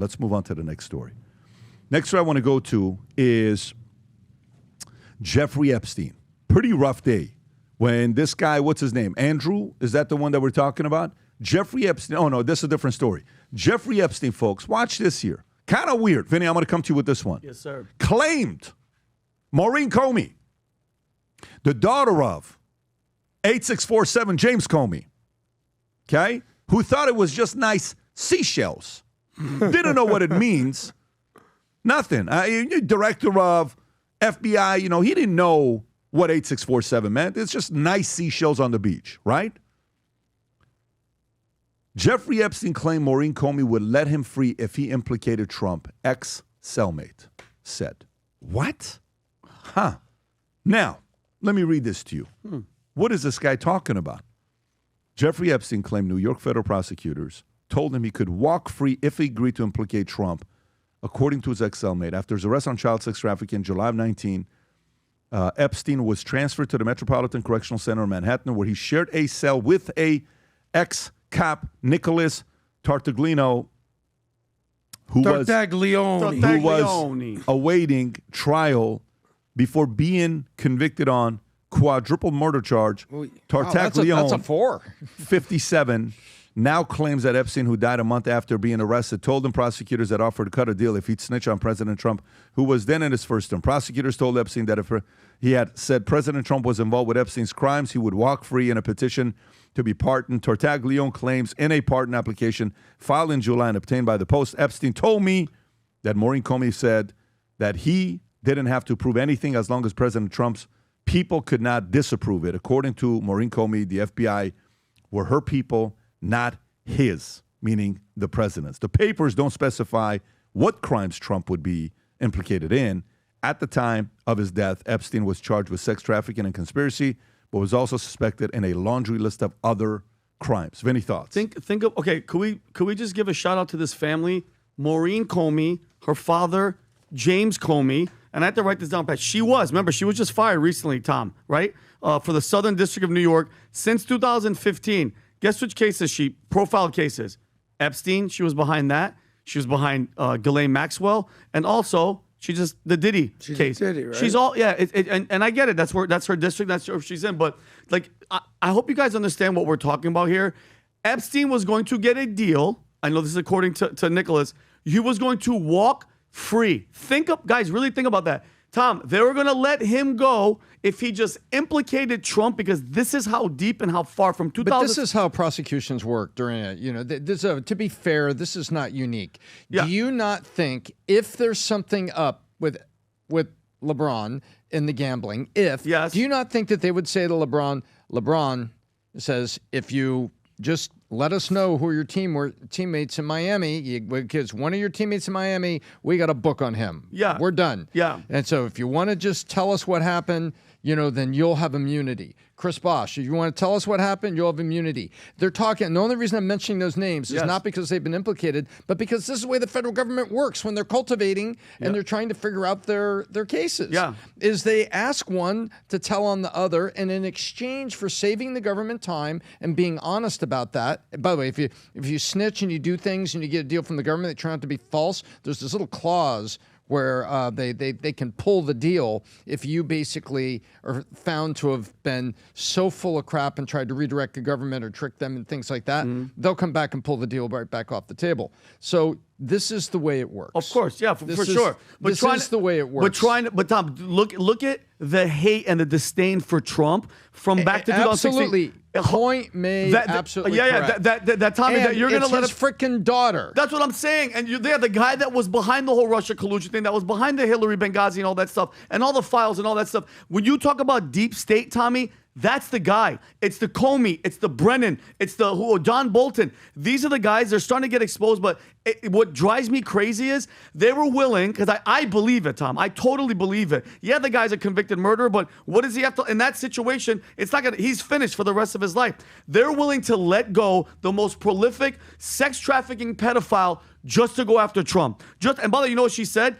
Let's move on to the next story. Next story I want to go to is Jeffrey Epstein. Pretty rough day when this guy, what's his name? Andrew? Is that the one that we're talking about? Jeffrey Epstein. Oh, no, this is a different story. Jeffrey Epstein, folks, watch this here. Kind of weird. Vinny, I'm going to come to you with this one. Yes, sir. Claimed Maureen Comey, the daughter of 8647 James Comey, okay, who thought it was just nice seashells. Didn't know what it means. Nothing. Director of FBI, he didn't know what 8647 meant. It's just nice seashells on the beach, right? Jeffrey Epstein claimed Maureen Comey would let him free if he implicated Trump, ex-cellmate said. What? Huh. Now, let me read this to you. What is this guy talking about? Jeffrey Epstein claimed New York federal prosecutors told him he could walk free if he agreed to implicate Trump, according to his ex-cellmate. After his arrest on child sex trafficking in July of 19, Epstein was transferred to the Metropolitan Correctional Center in Manhattan, where he shared a cell with a ex-cop, Nicholas Tartaglino, who was awaiting trial before being convicted on quadruple murder charge. Tartaglione, that's a 4. 57, now claims that Epstein, who died a month after being arrested, told him prosecutors had offered to cut a deal if he'd snitch on President Trump, who was then in his first term. Prosecutors told Epstein that if he had said President Trump was involved with Epstein's crimes, he would walk free in a petition to be pardoned. Tartaglione claims in a pardon application filed in July and obtained by the Post, Epstein told me that Maureen Comey said that he didn't have to prove anything as long as President Trump's people could not disapprove it. According to Maureen Comey, the FBI were her people, not his, meaning the president's. The papers don't specify what crimes Trump would be implicated in. At the time of his death, Epstein was charged with sex trafficking and conspiracy, but was also suspected in a laundry list of other crimes. Vinny, thoughts? Think of, okay, could we just give a shout out to this family? Maureen Comey, her father, James Comey, and I have to write this down, Pat. She was just fired recently, Tom, right? For the Southern District of New York since 2015. Guess which cases she profiled cases? Epstein, she was behind that. She was behind Ghislaine Maxwell, and also the Diddy case. Diddy, right? She's all and I get it. That's her district. That's where she's in. But like, I hope you guys understand what we're talking about here. Epstein was going to get a deal. I know this is according to Nicholas. He was going to walk free. Guys, really think about that. Tom, they were going to let him go if he just implicated Trump, because this is how deep and how far from 2000. But this is how prosecutions work during it. To be fair, this is not unique. Yeah. Do you not think if there's something up with LeBron in the gambling, do you not think that they would say to LeBron says, if you just let us know who your teammates in Miami, because one of your teammates in Miami, we got a book on him. Yeah. We're done. Yeah. And so if you want to just tell us what happened, then you'll have immunity. Chris Bosh, if you want to tell us what happened, you'll have immunity. They're talking, and the only reason I'm mentioning those names is not because they've been implicated, but because this is the way the federal government works when they're cultivating and they're trying to figure out their cases. Yeah. Is they ask one to tell on the other, and in exchange for saving the government time and being honest about that, by the way, if you snitch and you do things and you get a deal from the government that turn out to be false, there's this little clause where they can pull the deal if you basically are found to have been so full of crap and tried to redirect the government or trick them and things like that. Mm-hmm. They'll come back and pull the deal right back off the table. So this is the way it works. Of course, yeah, for sure. But this is the way it works. But Tom, look at the hate and the disdain for Trump from back to 2016. Absolutely. Point made. Absolutely. Correct. That Tommy, and that you're going to let his freaking daughter. That's what I'm saying. And they're the guy that was behind the whole Russia collusion thing, that was behind the Hillary Benghazi and all that stuff, and all the files and all that stuff. When you talk about deep state, Tommy, that's the guy. It's the Comey. It's the Brennan. It's the John Bolton. These are the guys. They're starting to get exposed. But what drives me crazy is they were willing, because I believe it, Tom. I totally believe it. Yeah, the guy's a convicted murderer, but what does he have to? In that situation, it's not gonna. He's finished for the rest of his life. They're willing to let go the most prolific sex trafficking pedophile just to go after Trump. And by the way, you know what she said?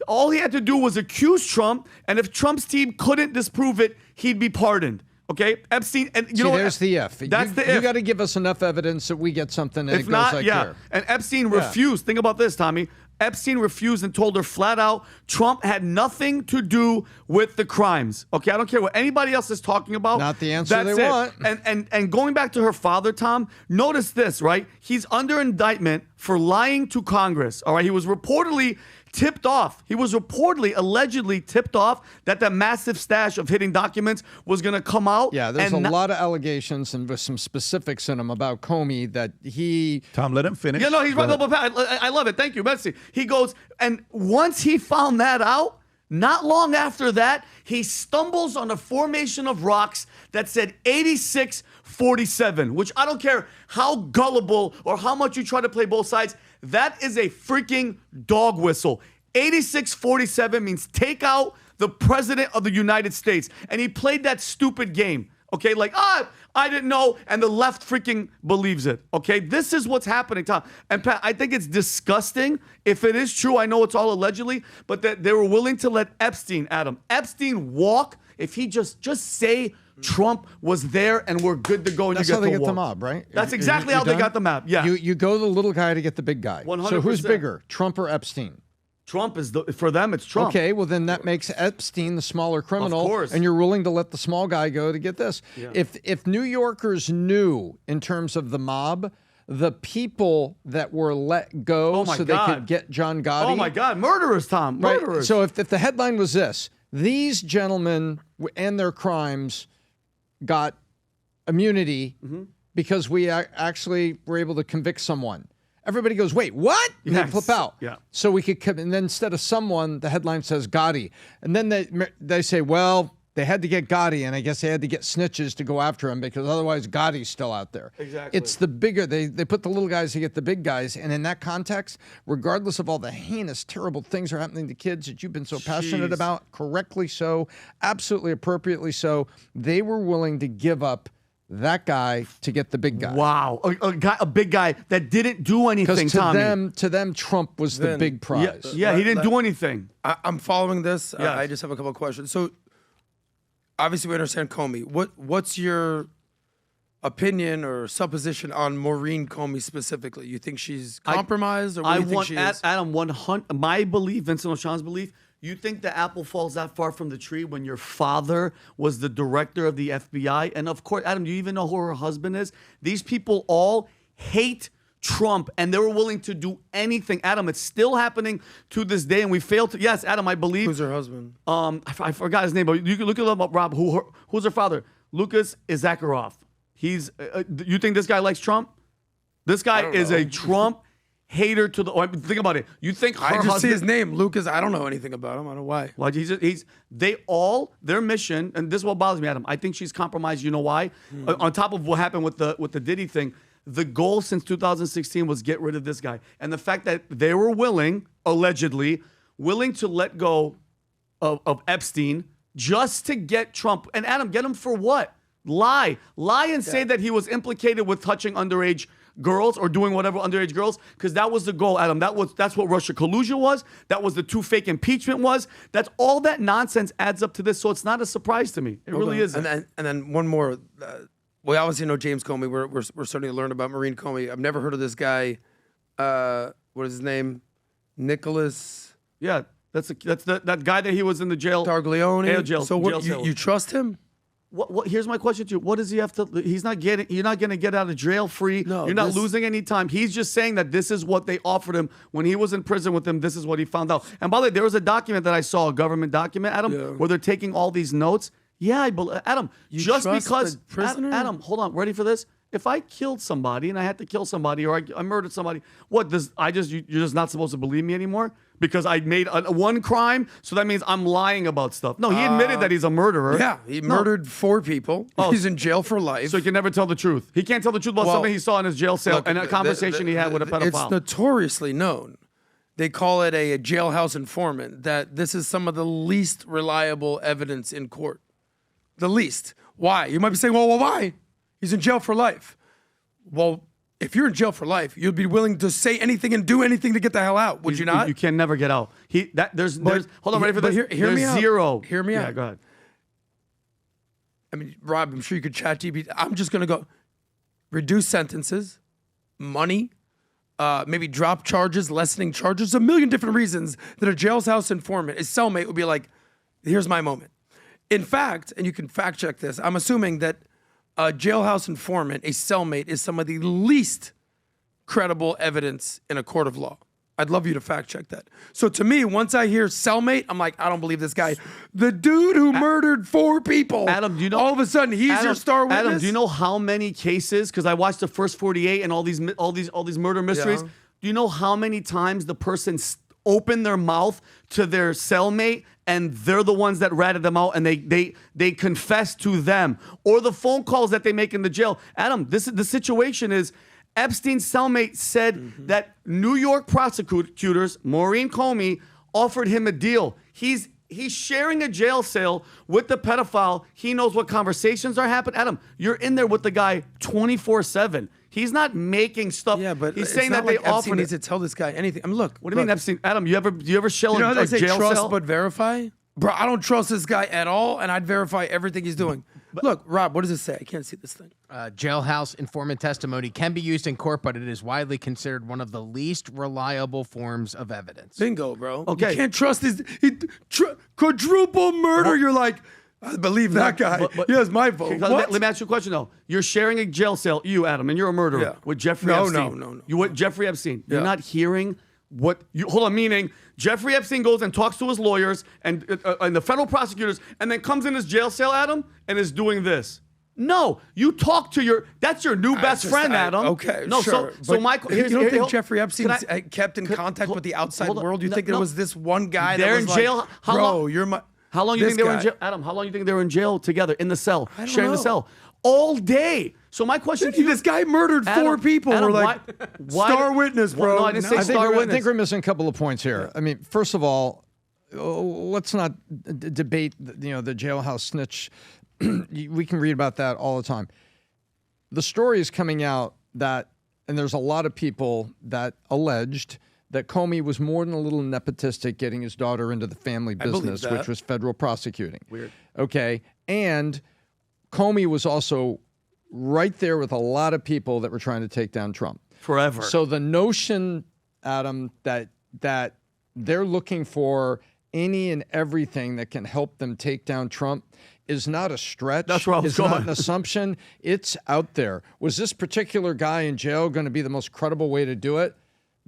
All he had to do was accuse Trump, and if Trump's team couldn't disprove it, he'd be pardoned. Okay, Epstein, and you See, know what? there's the if. That's the if. You got to give us enough evidence that we get something and If it not, goes like yeah. here. And Epstein refused. Think about this, Tommy. Epstein refused and told her flat out Trump had nothing to do with the crimes. Okay, I don't care what anybody else is talking about. Not the answer That's they it. want. And going back to her father, Tom, notice this, right? He's under indictment for lying to Congress. All right, he was reportedly tipped off. He was reportedly, allegedly tipped off that massive stash of hidden documents was going to come out. Yeah, there's a lot of allegations and with some specifics in them about Comey that he... Tom, let him finish. Yeah, no, he's right. I love it. Thank you, Betsy. He goes, and once he found that out, not long after that, he stumbles on a formation of rocks that said 8647, which I don't care how gullible or how much you try to play both sides. That is a freaking dog whistle. 8647 means take out the president of the United States. And he played that stupid game. Okay, like, I didn't know, and the left freaking believes it. Okay, this is what's happening, Tom. And Pat, I think it's disgusting. If it is true, I know it's all allegedly, but that they were willing to let Epstein walk. If he just say Trump was there and we're good to go, and That's you how get they to get walk. the mob, right? That's exactly how they got the map. Yeah, You go the little guy to get the big guy. 100%. So who's bigger, Trump or Epstein? Trump is for them. It's Trump. Okay, well then that makes Epstein the smaller criminal, Of course. and you're willing to let the small guy go to get this. Yeah. If New Yorkers knew in terms of the mob, the people that were let go so they could get John Gotti. Oh my God, murderers, Tom, murderers. Right? So if the headline was this, these gentlemen and their crimes got immunity because we actually were able to convict someone. Everybody goes, wait, what? And Yes. they flip out. Yeah. So we could come, and then instead of someone, the headline says Gotti. And then they say, well, they had to get Gotti, and I guess they had to get snitches to go after him because otherwise Gotti's still out there. Exactly. It's the bigger, they put the little guys to get the big guys. And in that context, regardless of all the heinous, terrible things that are happening to kids that you've been so passionate about, correctly so, absolutely appropriately so, they were willing to give up that guy to get the big guy. Wow, a big guy that didn't do anything. Because to them, Trump was the big prize. Yeah, he didn't do anything. I'm following this. Yes. I just have a couple of questions. So, obviously, we understand Comey. What's your opinion or supposition on Maureen Comey specifically? You think she's compromised, or what do you think she is? Adam, 100. My belief, Vincent O'Shawn's belief. You think the apple falls that far from the tree when your father was the director of the FBI? And of course, Adam, do you even know who her husband is? These people all hate Trump, and they were willing to do anything. Adam, it's still happening to this day, and we failed to. Yes, Adam, I believe. Who's her husband? I forgot his name, but you can look it up, Rob. Who's her father? Lucas Zakharov. He's. You think this guy likes Trump? This guy is a Trump hater to the. Think about it. You think her I just husband, see his name, Lucas. I don't know anything about him. I don't know why. Well, their mission, and this is what bothers me, Adam. I think she's compromised. You know why? On top of what happened with the Diddy thing, the goal since 2016 was get rid of this guy, and the fact that they were allegedly willing to let go of Epstein just to get Trump. And Adam, get him for what? Lie and say that he was implicated with touching underage girls or doing whatever underage girls, because that was the goal, Adam. That's what Russia collusion was. That was the two fake impeachment was. That's all that nonsense adds up to this. So it's not a surprise to me. It really isn't. And then one more. We obviously know James Comey. We're starting to learn about Maureen Comey. I've never heard of this guy. What is his name? Nicholas. Yeah, that's that guy that he was in the jail. Targlione. Jail. So what, you trust him? What? Here's my question to you. What does he have to? You're not going to get out of jail free. No, you're not losing any time. He's just saying that this is what they offered him when he was in prison with them. This is what he found out. And by the way, there was a document that I saw, a government document, Adam, where they're taking all these notes. Yeah, I believe, Adam. Just because, Adam, hold on. Ready for this? If I killed somebody and I had to kill somebody, or I murdered somebody, you're just not supposed to believe me anymore because I made one crime, so that means I'm lying about stuff. No, he admitted that he's a murderer. Yeah, he murdered 4 people. He's in jail for life. So he can never tell the truth. He can't tell the truth about something he saw in his jail cell and a conversation he had with a pedophile. It's notoriously known. They call it a jailhouse informant, that this is some of the least reliable evidence in court. The least. Why? You might be saying, well, why? He's in jail for life. Well, if you're in jail for life, you'd be willing to say anything and do anything to get the hell out, would you not? You can never get out. There's hold on, ready for this? Hear me out. Zero. Hear me out. Yeah, go ahead. I mean, Rob, I'm sure you could chat GPT. I'm just going to go reduce sentences, money, maybe drop charges, lessening charges, a million different reasons that a jailhouse informant, a cellmate would be like, here's my moment. In fact, and you can fact check this, I'm assuming that a jailhouse informant, a cellmate, is some of the least credible evidence in a court of law. I'd love you to fact check that. So to me, once I hear cellmate, I'm like, I don't believe this guy. The dude who murdered 4 people. Adam, do you know? All of a sudden, he's your star witness. Adam, do you know how many cases? Because I watched the first 48 and all these murder mysteries. Yeah. Do you know how many times the person opened their mouth to their cellmate and they're the ones that ratted them out and they confess to them, or the phone calls that they make in the jail? Adam, the situation is, Epstein's cellmate said that New York prosecutors, Maureen Comey, offered him a deal. He's sharing a jail cell with the pedophile. He knows what conversations are happening. Adam, you're in there with the guy 24/7. He's not making stuff. Yeah, but he's it's saying not that they like Epstein offered needs it. to tell this guy anything. I mean, look. What do you mean, Epstein? Adam, you ever shell You know how they a say jail trust cell? but verify? Bro, I don't trust this guy at all, and I'd verify everything he's doing. Look, Rob, what does it say? I can't see this thing. Jailhouse informant testimony can be used in court, but it is widely considered one of the least reliable forms of evidence. Bingo, bro. Okay. You can't trust his quadruple murder. You're like, I believe that guy. He has my vote. Okay, What? Let me ask you a question, though. You're sharing a jail cell, you, Adam, and you're a murderer, Yeah. with Jeffrey No, Epstein. no. You with Jeffrey Epstein. You're Yeah. not hearing what you hold on. Meaning, Jeffrey Epstein goes and talks to his lawyers and the federal prosecutors, and then comes in his jail cell, Adam, and is doing this. No, you talk to that's your new best friend, Adam. Okay, no, sure. so my you don't think Jeffrey Epstein Epstein kept in contact with the outside world? You think there no. was this one guy They're that was in jail. like, How bro, long- you're my... How long do you this think they were in guy. jail, Adam? How long do you think they were in jail together in the cell, I don't sharing the know. cell, all day? So my question to you: This guy murdered 4 people. Adam, We're like, why star witness, bro. No, I didn't say I think, star I witness. think we're missing a couple of points here. I mean, first of all, let's not debate the jailhouse snitch. We can read about that all the time. The story is coming out that, and there's a lot of people that alleged that Comey was more than a little nepotistic getting his daughter into the family believe business, that. which was federal prosecuting. Weird. Okay. And Comey was also right there with a lot of people that were trying to take down Trump. Forever. So the notion, Adam, that they're looking for any and everything that can help them take down Trump is not a stretch. That's where I was it's not going. an assumption. It's out there. Was this particular guy in jail going to be the most credible way to do it?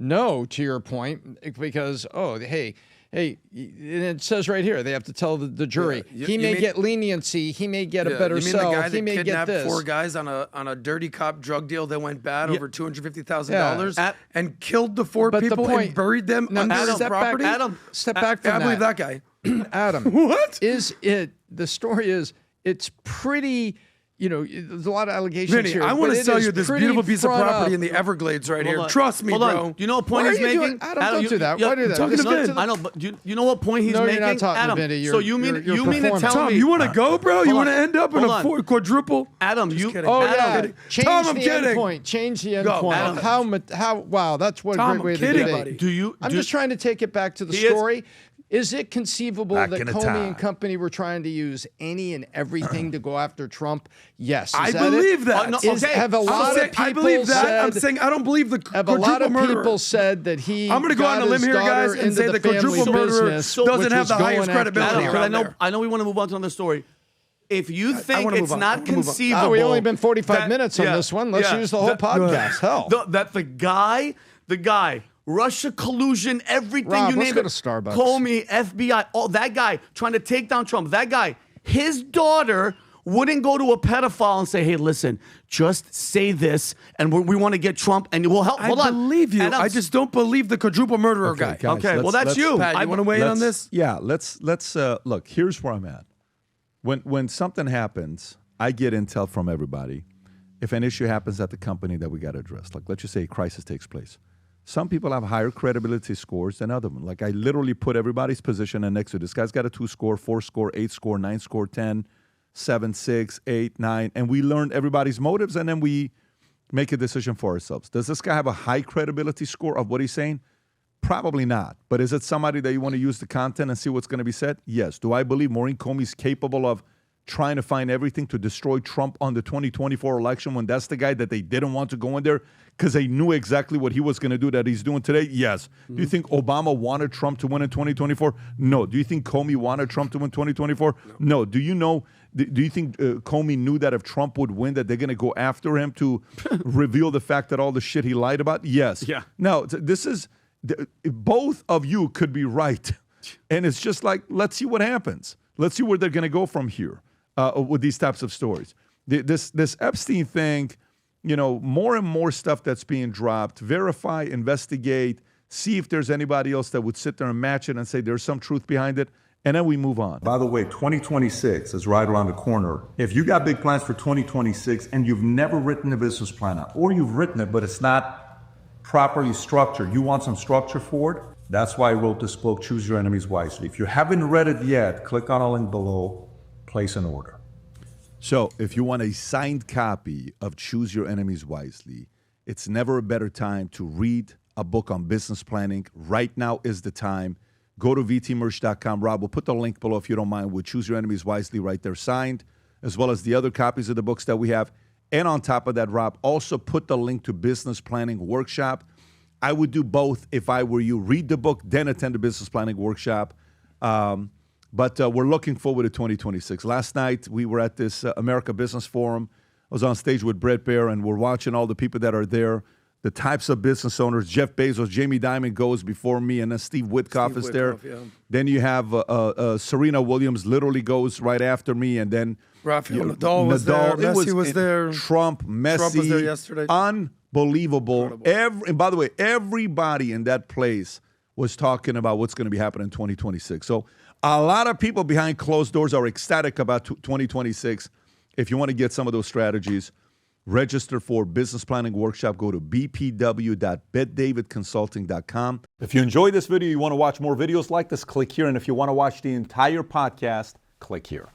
No, to your point, because, hey, and it says right here, they have to tell the jury, he may get leniency, he may get a better you mean cell, the guy he that may get kidnapped this. 4 guys on a dirty cop drug deal that went bad over $250,000 and killed the 4 But the people point- and buried them under his step property? back, Adam, step back from I believe that guy. Adam, What? The story is, it's pretty, there's a lot of allegations Vinny, here. I want but to it sell is you this pretty beautiful piece of front property up. in the Everglades right here. on. Trust me, Hold on. bro. Do you know what point Why he's are you making? doing- Adam, don't do that. Why do that? Talking Listen to Vin. to the- I know, but do you know what point he's No, making? you're not talking to Adam, Vinny. so you mean you're you mean to performing. tell Tom, me? you want to go, bro? You Hold want to on. end up in Hold a on. quadruple? Adam, Just you. kidding. Oh, Adam, yeah. kidding. Change Tom, I'm the kidding. endpoint. Change the Go, endpoint. Adam. How, wow, that's what a Tom, great way I'm to kidding, debate. buddy. Do you? I'm do- just trying to take it back to the He is- story. Is it conceivable Back that in the Comey time. and company were trying to use any and everything to go after Trump? Yes. I Is that believe it? that. no, Is- okay. have a I'm lot saying- of people I believe that. I'm said, saying I don't believe the have a lot quadruple of murderer. people said that he I'm going to go on got a limb his here, guys, daughter and into say the the quadruple family murderer business, doesn't which have was the highest going after credibility Adam, Trump. because around I there. know we want to move on to another story. If you think wanna it's move on. I not wanna move on. conceivable, Oh, we've only been 45 that- minutes on yeah, this one. Let's yeah, use the whole that- podcast. Hell. that the guy, Russia collusion, everything Rob, you let's name go it. to Starbucks. Comey, FBI, all that guy trying to take down Trump. That guy, his daughter wouldn't go to a pedophile and say, "Hey, listen, just say this, and we want to get Trump, and we'll help." I Hold on. believe you. And I just don't believe the quadruple murderer guy. guys, Okay, well let's- that's let's- you. Pat, you want to weigh in on this? Yeah, let's look. Here's where I'm at. When something happens, I get intel from everybody. If an issue happens at the company that we got to address, like let's just say a crisis takes place, some people have higher credibility scores than other ones. Like I literally put everybody's position and next to this guy's got a 2 score, 4 score, 8 score, 9 score, 10, 7, 6, 8, 9, and we learn everybody's motives and then we make a decision for ourselves. Does this guy have a high credibility score of what he's saying? Probably not. But is it somebody that you want to use the content and see what's going to be said? Yes. Do I believe Maureen Comey's capable of trying to find everything to destroy Trump on the 2024 election when that's the guy that they didn't want to go in there because they knew exactly what he was going to do that he's doing today? Yes. Do you think Obama wanted Trump to win in 2024? No. Do you think Comey wanted Trump to win 2024? No. Do you think Comey knew that if Trump would win that they're going to go after him to reveal the fact that all the shit he lied about? Yes. Yeah. Now, this is, both of you could be right. And it's just like, let's see what happens. Let's see where they're going to go from here with these types of stories. This Epstein thing, more and more stuff that's being dropped. Verify, investigate, see if there's anybody else that would sit there and match it and say there's some truth behind it, and then we move on. By the way, 2026 is right around the corner. If you got big plans for 2026 and you've never written a business plan out, or you've written it but it's not properly structured, you want some structure for it, that's why I wrote this book, Choose Your Enemies Wisely. If you haven't read it yet, click on a link below, place an order. So if you want a signed copy of Choose Your Enemies Wisely, it's never a better time to read a book on business planning. Right now is the time. Go to vtmerch.com. Rob, we'll put the link below if you don't mind. We'll Choose Your Enemies Wisely right there signed, as well as the other copies of the books that we have. And on top of that, Rob, also put the link to Business Planning Workshop. I would do both if I were you. Read the book, then attend the Business Planning Workshop. But we're looking forward to 2026. Last night, we were at this America Business Forum. I was on stage with Brett Baer, and we're watching all the people that are there, the types of business owners. Jeff Bezos, Jamie Dimon goes before me, and then Steve Witkoff is there. Yeah. Then you have Serena Williams literally goes right after me, and then Rafael Nadal was there. Messi was there. Trump, Messi. Trump was there yesterday. Unbelievable. And by the way, everybody in that place was talking about what's going to be happening in 2026. So a lot of people behind closed doors are ecstatic about 2026. If you want to get some of those strategies, register for Business Planning Workshop. Go to bpw.betdavidconsulting.com. If you enjoyed this video, you want to watch more videos like this, click here. And if you want to watch the entire podcast, click here.